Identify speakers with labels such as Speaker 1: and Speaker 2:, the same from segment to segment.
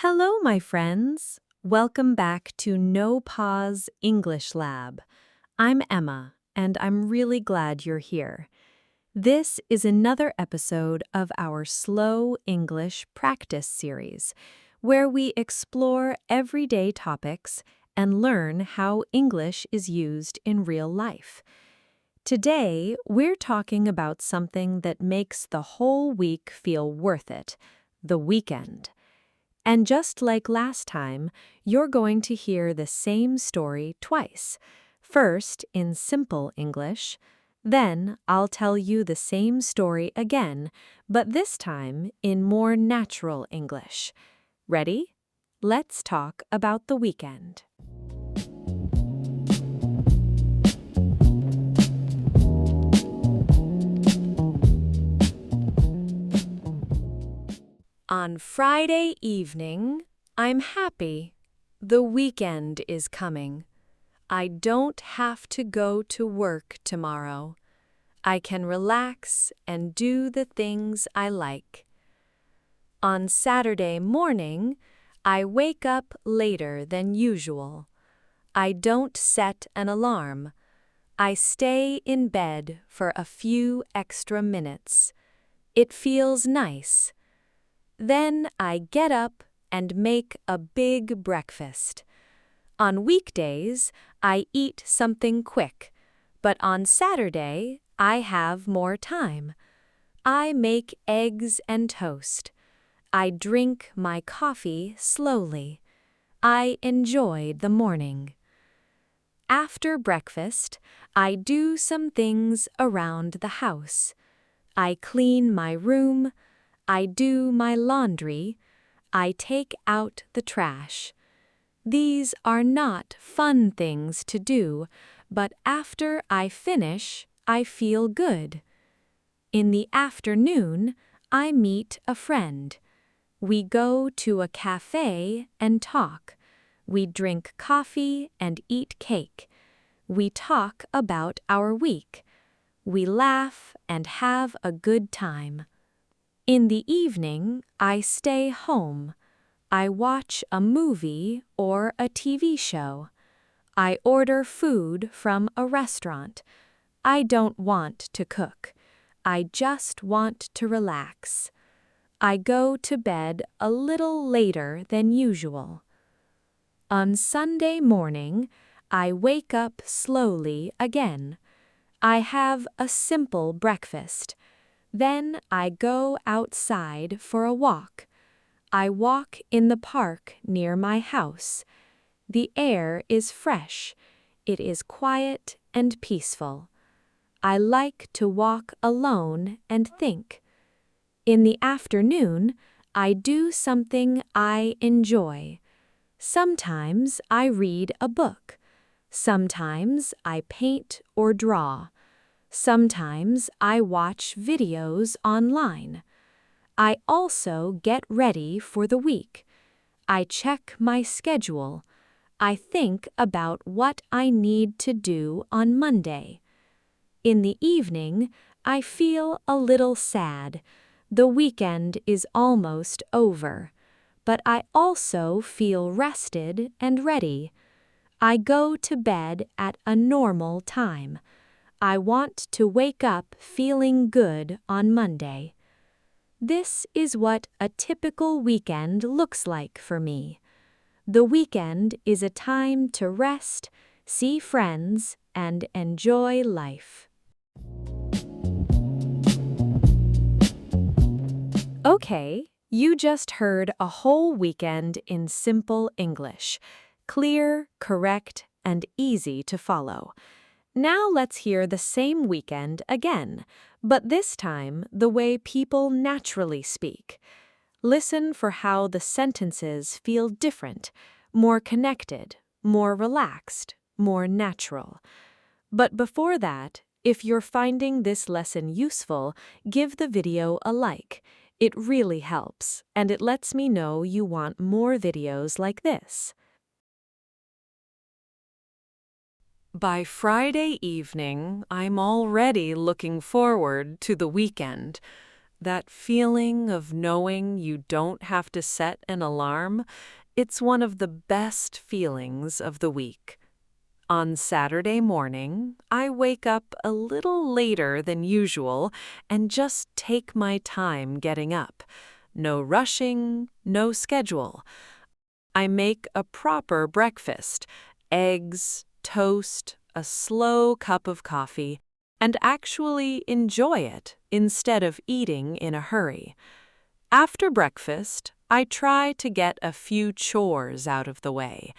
Speaker 1: Hello, my friends. Welcome back to NoPause English Lab. I'm Emma, and I'm really glad you're here. This is another episode of our Slow English Practice series, where we explore everyday topics and learn how English is used in real life. Today, we're talking about something that makes the whole week feel worth it, the weekend. And just like last time, you're going to hear the same story twice. First in simple English, then I'll tell you the same story again, but this time in more natural English. Ready? Let's talk about the weekend. On Friday evening, I'm happy. The weekend is coming. I don't have to go to work tomorrow. I can relax and do the things I like. On Saturday morning, I wake up later than usual. I don't set an alarm. I stay in bed for a few extra minutes. It feels nice. Then I get up and make a big breakfast. On weekdays, I eat something quick, but on Saturday, I have more time. I make eggs and toast. I drink my coffee slowly. I enjoy the morning. After breakfast, I do some things around the house. I clean my room. I do my laundry. I take out the trash. These are not fun things to do, but after I finish, I feel good. In the afternoon, I meet a friend. We go to a cafe and talk. We drink coffee and eat cake. We talk about our week. We laugh and have a good time. In the evening, I stay home. I watch a movie or a TV show. I order food from a restaurant. I don't want to cook. I just want to relax. I go to bed a little later than usual. On Sunday morning, I wake up slowly again. I have a simple breakfast. Then I go outside for a walk. I walk in the park near my house. The air is fresh. It is quiet and peaceful. I like to walk alone and think. In the afternoon, I do something I enjoy. Sometimes I read a book. Sometimes I paint or draw. Sometimes I watch videos online. I also get ready for the week. I check my schedule. I think about what I need to do on Monday. In the evening, I feel a little sad. The weekend is almost over. But I also feel rested and ready. I go to bed at a normal time. I want to wake up feeling good on Monday. This is what a typical weekend looks like for me. The weekend is a time to rest, see friends, and enjoy life. Okay, you just heard a whole weekend in simple English. Clear, correct, and easy to follow. Now let's hear the same weekend again, but this time the way people naturally speak. Listen for how the sentences feel different, more connected, more relaxed, more natural. But before that, if you're finding this lesson useful, give the video a like. It really helps, and it lets me know you want more videos like this. By Friday evening, I'm already looking forward to the weekend. That feeling of knowing you don't have to set an alarm, it's one of the best feelings of the week. On Saturday morning, I wake up a little later than usual and just take my time getting up. No rushing, no schedule. I make a proper breakfast, eggs, toast, a slow cup of coffee, and actually enjoy it instead of eating in a hurry. After breakfast, I try to get a few chores out of the way.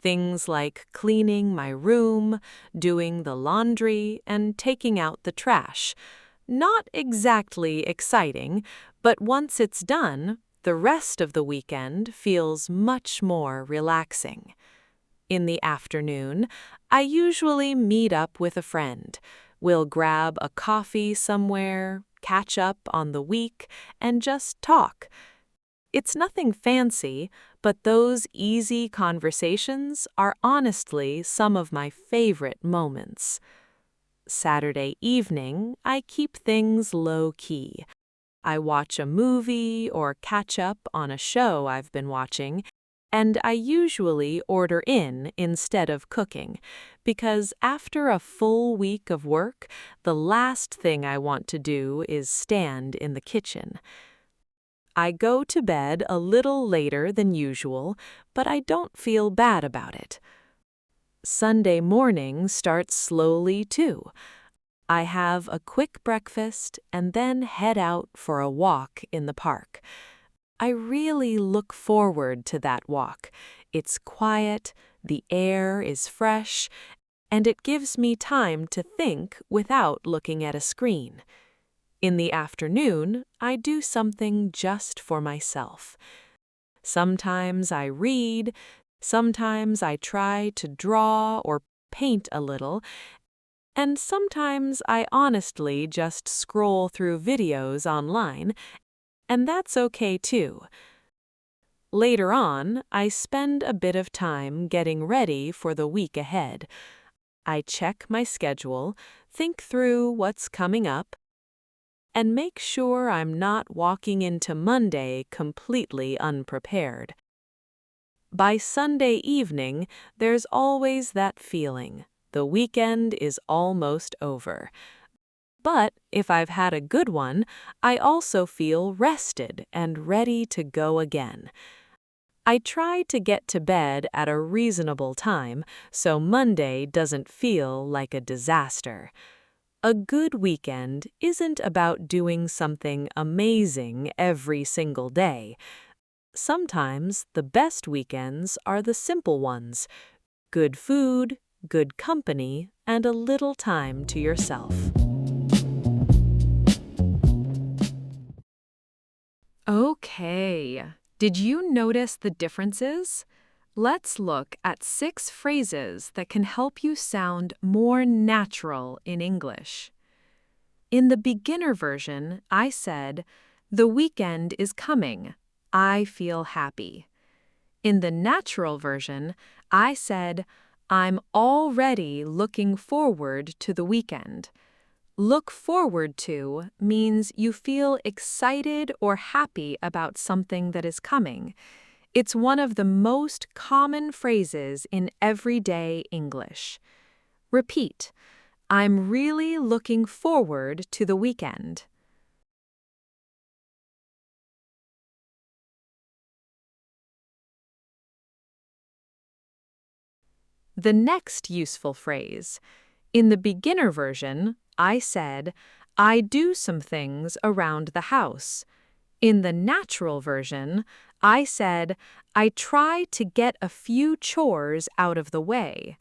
Speaker 1: Things like cleaning my room, doing the laundry, and taking out the trash. Not exactly exciting, but once it's done, the rest of the weekend feels much more relaxing. In the afternoon, I usually meet up with a friend. We'll grab a coffee somewhere, catch up on the week, and just talk. It's nothing fancy, but those easy conversations are honestly some of my favorite moments. Saturday evening, I keep things low-key. I watch a movie or catch up on a show I've been watching, and I usually order in instead of cooking, because after a full week of work, the last thing I want to do is stand in the kitchen. I go to bed a little later than usual, but I don't feel bad about it. Sunday morning starts slowly too. I have a quick breakfast and then head out for a walk in the park. I really look forward to that walk. It's quiet, the air is fresh, and it gives me time to think without looking at a screen. In the afternoon, I do something just for myself. Sometimes I read, sometimes I try to draw or paint a little, and sometimes I honestly just scroll through videos online, and that's okay too. Later on, I spend a bit of time getting ready for the week ahead. I check my schedule, think through what's coming up, and make sure I'm not walking into Monday completely unprepared. By Sunday evening, there's always that feeling. The weekend is almost over. But if I've had a good one, I also feel rested and ready to go again. I try to get to bed at a reasonable time so Monday doesn't feel like a disaster. A good weekend isn't about doing something amazing every single day. Sometimes the best weekends are the simple ones: good food, good company, and a little time to yourself. Okay, did you notice the differences? Let's look at 6 phrases that can help you sound more natural in English. In the beginner version, I said, "The weekend is coming. I feel happy." In the natural version, I said, "I'm already looking forward to the weekend." Look forward to means you feel excited or happy about something that is coming. It's one of the most common phrases in everyday English. Repeat, "I'm really looking forward to the weekend." The next useful phrase. In the beginner version, I said, "I do some things around the house." In the natural version, I said, "I try to get a few chores out of the way."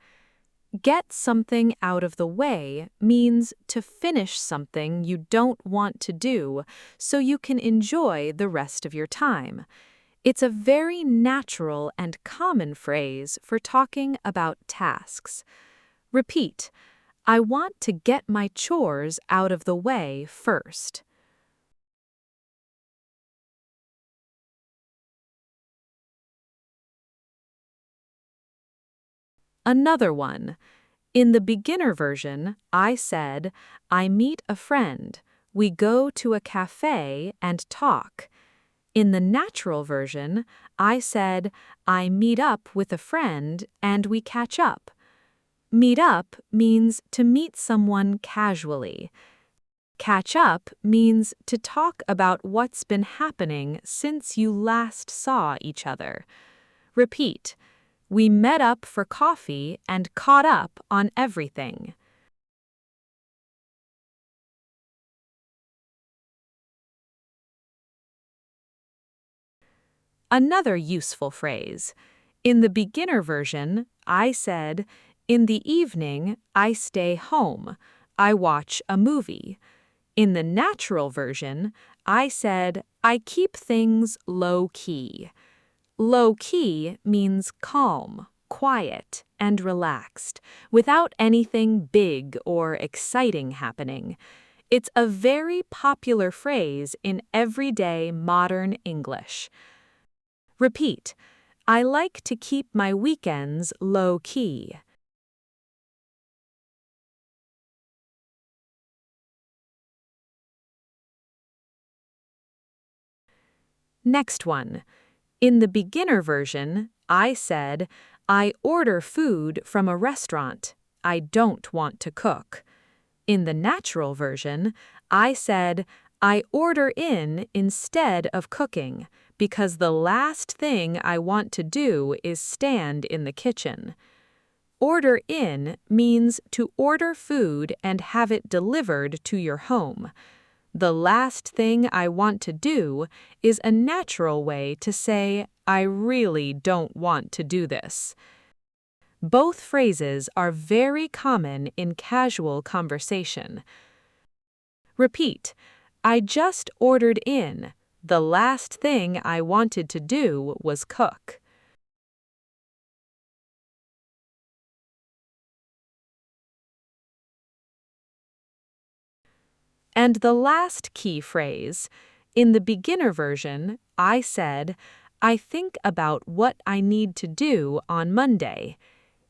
Speaker 1: Get something out of the way means to finish something you don't want to do so you can enjoy the rest of your time. It's a very natural and common phrase for talking about tasks. Repeat, "I want to get my chores out of the way first." Another one. In the beginner version, I said, "I meet a friend," we go to a cafe and talk. In the natural version, I said, I meet up with a friend and we catch up. Meet up means to meet someone casually. Catch up means to talk about what's been happening since you last saw each other. Repeat. We met up for coffee and caught up on everything. Another useful phrase. In the beginner version, I said, in the evening, I stay home. I watch a movie. In the natural version, I said, I keep things low-key. Low-key means calm, quiet, and relaxed, without anything big or exciting happening. It's a very popular phrase in everyday modern English. Repeat. I like to keep my weekends low-key. Next one. In the beginner version, I said, I order food from a restaurant. I don't want to cook. In the natural version, I said, I order in instead of cooking because the last thing I want to do is stand in the kitchen. Order in means to order food and have it delivered to your home. The last thing I want to do is a natural way to say, I really don't want to do this. Both phrases are very common in casual conversation. Repeat. I just ordered in. The last thing I wanted to do was cook. And the last key phrase. In the beginner version, I said, I think about what I need to do on Monday.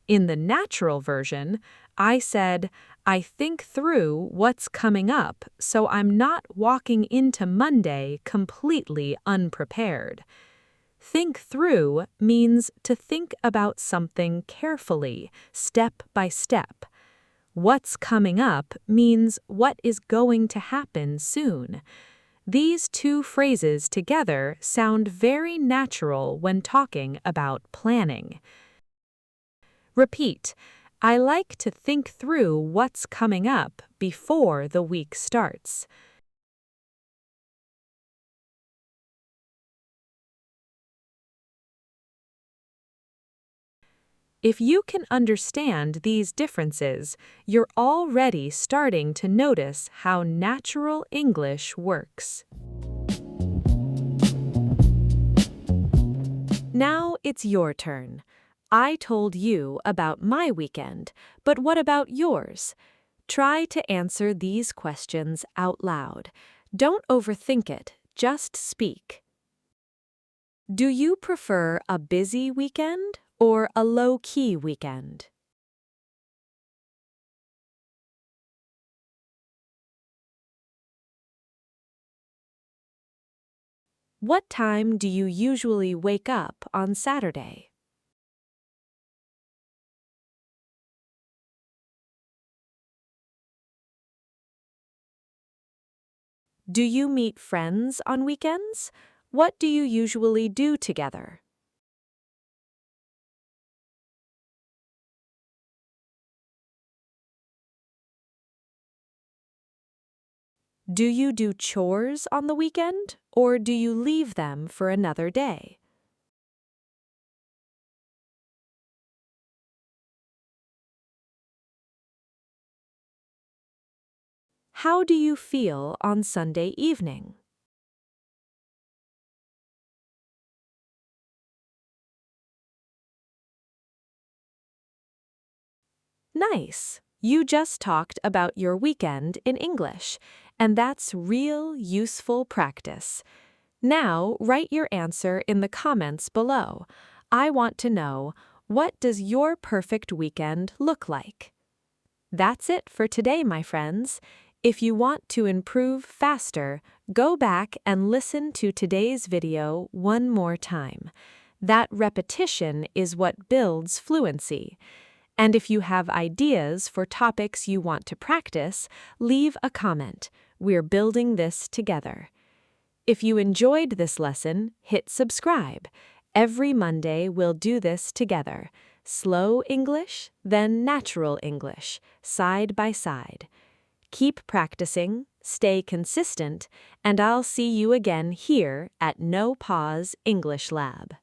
Speaker 1: In the natural version, I said, I think through what's coming up so I'm not walking into Monday completely unprepared. Think through means to think about something carefully, step by step. What's coming up means what is going to happen soon. These two phrases together sound very natural when talking about planning. Repeat. I like to think through what's coming up before the week starts. If you can understand these differences, you're already starting to notice how natural English works. Now it's your turn. I told you about my weekend, but what about yours? Try to answer these questions out loud. Don't overthink it, just speak. Do you prefer a busy weekend or a low-key weekend? What time do you usually wake up on Saturday? Do you meet friends on weekends? What do you usually do together? Do you do chores on the weekend, or do you leave them for another day? How do you feel on Sunday evening? Nice! You just talked about your weekend in English, and that's real useful practice. Now, write your answer in the comments below. I want to know, what does your perfect weekend look like? That's it for today, my friends. If you want to improve faster, go back and listen to today's video one more time. That repetition is what builds fluency. And if you have ideas for topics you want to practice, leave a comment. We're building this together. If you enjoyed this lesson, hit subscribe. Every Monday we'll do this together. Slow English, then natural English, side by side. Keep practicing, stay consistent, and I'll see you again here at NoPause English Lab.